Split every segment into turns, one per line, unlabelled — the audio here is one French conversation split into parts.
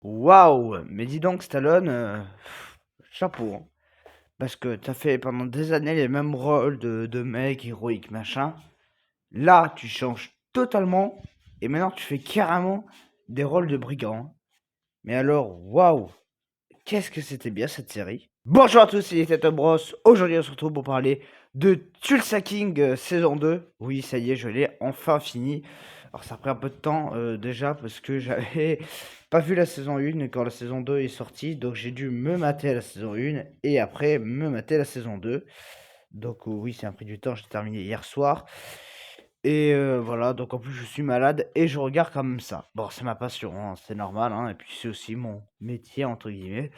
Waouh! Mais dis donc Stallone, chapeau, hein. Parce que t'as fait pendant des années les mêmes rôles de mec héroïque machin. Là, tu changes totalement et maintenant tu fais carrément des rôles de brigand, hein. Mais alors, waouh! Qu'est-ce que c'était bien cette série. Bonjour à tous, c'est Tata Bros. Aujourd'hui, on se retrouve pour parler de Tulsa King saison 2. Oui, ça y est, je l'ai enfin fini. Alors, ça a pris un peu de temps déjà parce que j'avais pas vu la saison 1 quand la saison 2 est sortie. Donc, j'ai dû me mater la saison 1 et après me mater la saison 2. Donc, oui, c'est un prix du temps. J'ai terminé hier soir. Et voilà, donc en plus je suis malade et je regarde comme ça. Bon, c'est ma passion, hein, c'est normal, hein, et puis c'est aussi mon métier, entre guillemets,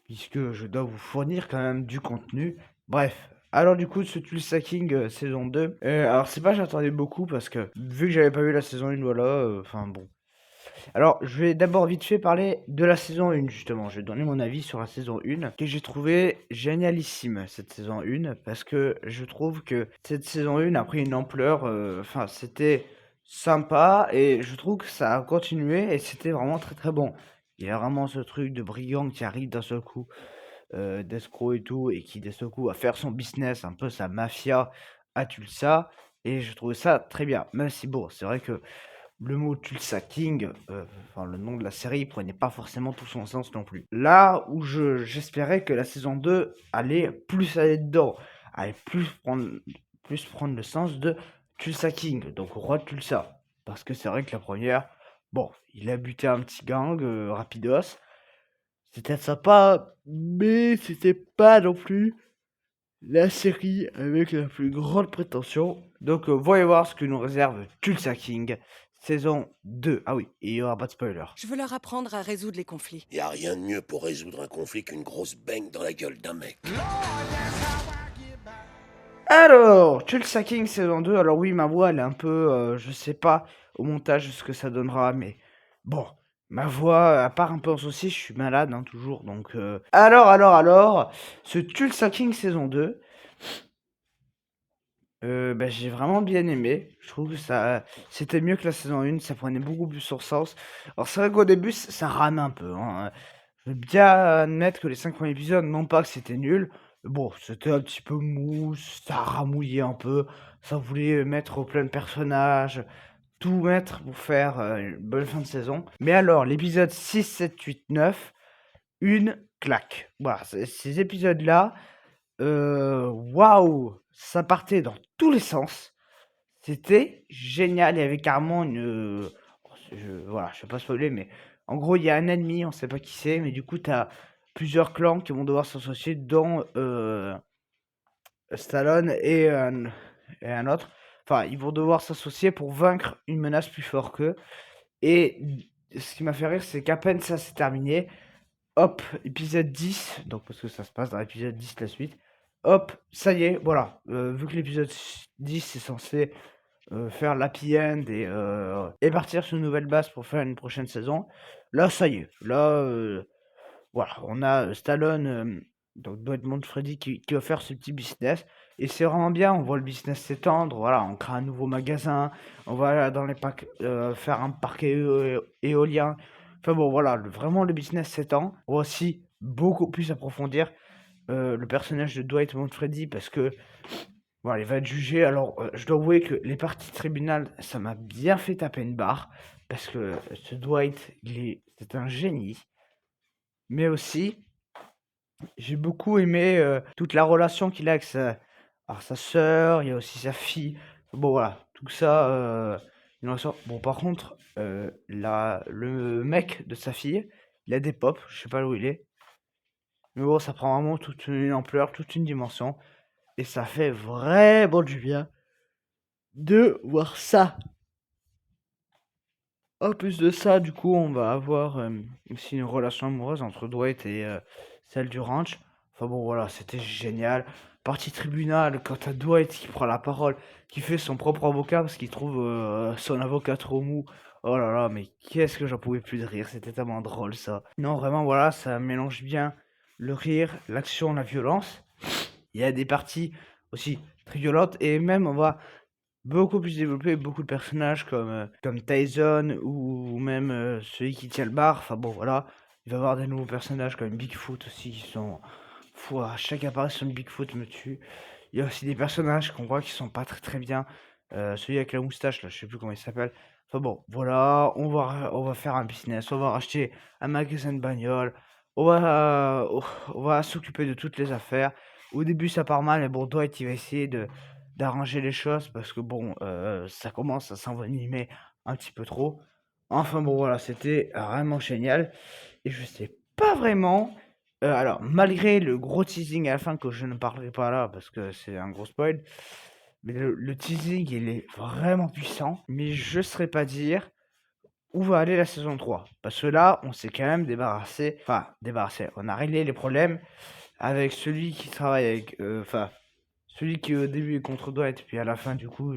puisque je dois vous fournir quand même du contenu. Bref, alors du coup, ce Tulsa King saison 2, alors c'est pas que j'attendais beaucoup parce que vu que j'avais pas vu la saison 1, voilà, enfin bon. Alors, je vais d'abord vite fait parler de la saison 1, justement. Je vais donner mon avis sur la saison 1, que j'ai trouvé génialissime, cette saison 1, parce que je trouve que cette saison 1 a pris une ampleur, enfin, c'était sympa, et je trouve que ça a continué, et c'était vraiment très très bon. Il y a vraiment ce truc de brigand qui arrive d'un seul coup, d'escroc et tout, et qui d'un seul coup va faire son business, un peu sa mafia à Tulsa, et je trouvais ça très bien. Même si bon, c'est vrai que le mot Tulsa King, enfin le nom de la série, prenait pas forcément tout son sens non plus. Là où j'espérais que la saison 2 allait plus aller dedans, allait plus prendre le sens de Tulsa King, donc roi de Tulsa. Parce que c'est vrai que la première, bon, il a buté un petit gang rapidos, c'était sympa, mais c'était pas non plus la série avec la plus grande prétention. Donc voyez voir ce que nous réserve Tulsa King, saison 2. Ah oui, et il y aura pas de spoiler.
Je veux leur apprendre à résoudre les conflits.
Y a rien de mieux pour résoudre un conflit qu'une grosse baigne dans la gueule d'un mec.
Alors, Tulsa King, saison 2. Alors oui, ma voix, elle est un peu, je sais pas au montage ce que ça donnera, mais bon, ma voix, à part un peu en saucisse, je suis malade, hein, toujours, donc... Alors, ce Tulsa King, saison 2, bah, j'ai vraiment bien aimé. Je trouve que ça c'était mieux que la saison 1, ça prenait beaucoup plus son sens. Alors c'est vrai qu'au début, ça rame un peu, hein, je veux bien admettre que les 5 premiers épisodes, non pas que c'était nul, mais bon, c'était un petit peu mou, ça ramouillait un peu, ça voulait mettre plein de personnages, tout mettre pour faire, une bonne fin de saison. Mais alors, l'épisode 6, 7, 8, 9, une claque. Voilà, ces épisodes-là, waouh! Ça partait dans tous les sens. C'était génial. Il y avait carrément voilà, je vais pas spoiler, mais en gros, il y a un ennemi, on sait pas qui c'est, mais du coup, tu as plusieurs clans qui vont devoir s'associer, dont Stallone et un autre. Enfin, ils vont devoir s'associer pour vaincre une menace plus forte qu'eux. Et ce qui m'a fait rire, c'est qu'à peine ça s'est terminé, hop, épisode 10, donc parce que ça se passe dans l'épisode 10 la suite, hop, ça y est, voilà. Vu que l'épisode 10 est censé faire l'happy end et partir sur une nouvelle base pour faire une prochaine saison, là, ça y est. Là, voilà, on a Stallone, donc Dwight Freddy qui va faire ce petit business. Et c'est vraiment bien, on voit le business s'étendre, voilà, on crée un nouveau magasin, on va dans les parcs, faire un parc éolien. Enfin bon, voilà, vraiment le business s'étend. On va aussi beaucoup plus approfondir le personnage de Dwight Freddy parce que voilà, il va être jugé. Alors, je dois avouer que les parties tribunal, ça m'a bien fait taper une barre parce que ce Dwight, c'est un génie. Mais aussi, j'ai beaucoup aimé toute la relation qu'il a avec sa sœur, il y a aussi sa fille. Bon, voilà, tout ça, il en sort. Bon, par contre, le mec de sa fille, il a des pops, je sais pas où il est. Mais bon, ça prend vraiment toute une ampleur, toute une dimension. Et ça fait vraiment du bien de voir ça. En plus de ça, du coup, on va avoir aussi une relation amoureuse entre Dwight et celle du ranch. Enfin bon, voilà, c'était génial. Partie tribunal, quand t'as Dwight qui prend la parole, qui fait son propre avocat parce qu'il trouve son avocat trop mou. Oh là là, mais qu'est-ce que j'en pouvais plus de rire, c'était tellement drôle ça. Non, vraiment, voilà, ça mélange bien le rire, l'action, la violence. Il y a des parties aussi très violentes et même on va beaucoup plus développé, beaucoup de personnages comme Tyson ou même celui qui tient le bar. Enfin bon, voilà. Il va y avoir des nouveaux personnages comme Bigfoot aussi qui sont fous. À chaque apparition de Bigfoot me tue. Il y a aussi des personnages qu'on voit qui sont pas très très bien. Celui avec la moustache là, je sais plus comment il s'appelle. Enfin bon, voilà, on va faire un business, on va racheter un magasin de bagnole, on va s'occuper de toutes les affaires. Au début ça part mal, mais bon, Dwight il va essayer de d'arranger les choses parce que bon, ça commence à s'envenimer un petit peu trop. Enfin bon voilà, c'était vraiment génial. Et je sais pas vraiment. Alors, malgré le gros teasing à la fin que je ne parlerai pas là parce que c'est un gros spoil, mais le teasing il est vraiment puissant. Mais je ne saurais pas dire où va aller la saison 3. Parce que là, on s'est quand même débarrassé. Enfin, débarrassé. On a réglé les problèmes avec celui qui travaille avec. Enfin, celui qui au début est contre Dwight, puis à la fin, du coup,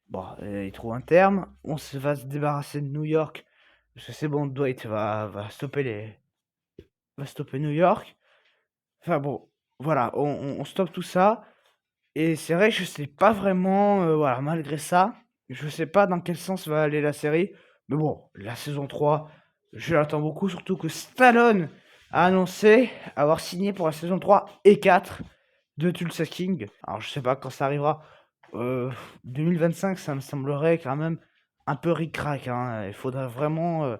bon, il trouve un terme. Va se débarrasser de New York. Parce que c'est bon, Dwight va stopper New York. Enfin bon, voilà, on stoppe tout ça. Et c'est vrai que je sais pas vraiment, voilà, malgré ça, je sais pas dans quel sens va aller la série. Mais bon, la saison 3, je l'attends beaucoup, surtout que Stallone a annoncé avoir signé pour la saison 3 et 4 de Tulsa King. Alors je sais pas quand ça arrivera. 2025, ça me semblerait quand même un peu ric-rac, hein. Il faudrait vraiment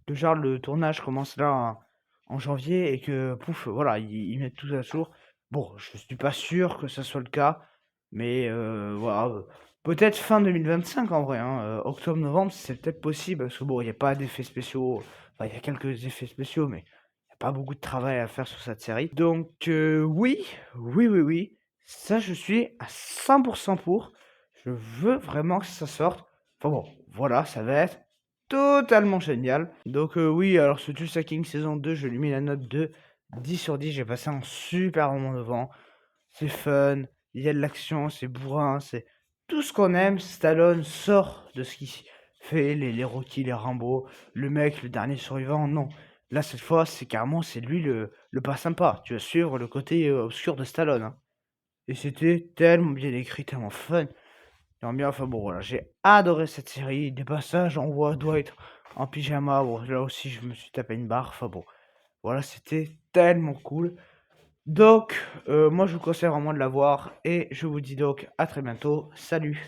que genre le tournage commence là en janvier et que pouf, voilà, ils mettent tout à jour. Bon, je suis pas sûr que ça soit le cas, mais voilà, peut-être fin 2025 en vrai, hein, octobre-novembre, c'est peut-être possible parce que bon, il y a pas d'effets spéciaux, enfin il y a quelques effets spéciaux, mais il y a pas beaucoup de travail à faire sur cette série. Donc oui, oui, oui, oui, ça je suis à 100% pour. Je veux vraiment que ça sorte. Enfin bon, voilà, ça va être totalement génial. Donc oui, alors ce Tulsa King saison 2, je lui mets la note de 10 sur 10. J'ai passé un super moment devant. C'est fun, il y a de l'action, c'est bourrin, c'est tout ce qu'on aime. Stallone sort de ce qu'il fait, les Rocky, les Rambo, le mec, le dernier survivant. Non, là cette fois, c'est lui le pas sympa. Tu vas suivre le côté obscur de Stallone, hein. Et c'était tellement bien écrit, tellement fun. J'aime bien, enfin bon, voilà, j'ai adoré cette série. Des passages, on voit Dwight en pyjama. Bon, là aussi, je me suis tapé une barre. Enfin bon, voilà, c'était tellement cool. Donc, moi, je vous conseille vraiment de la voir. Et je vous dis donc à très bientôt. Salut!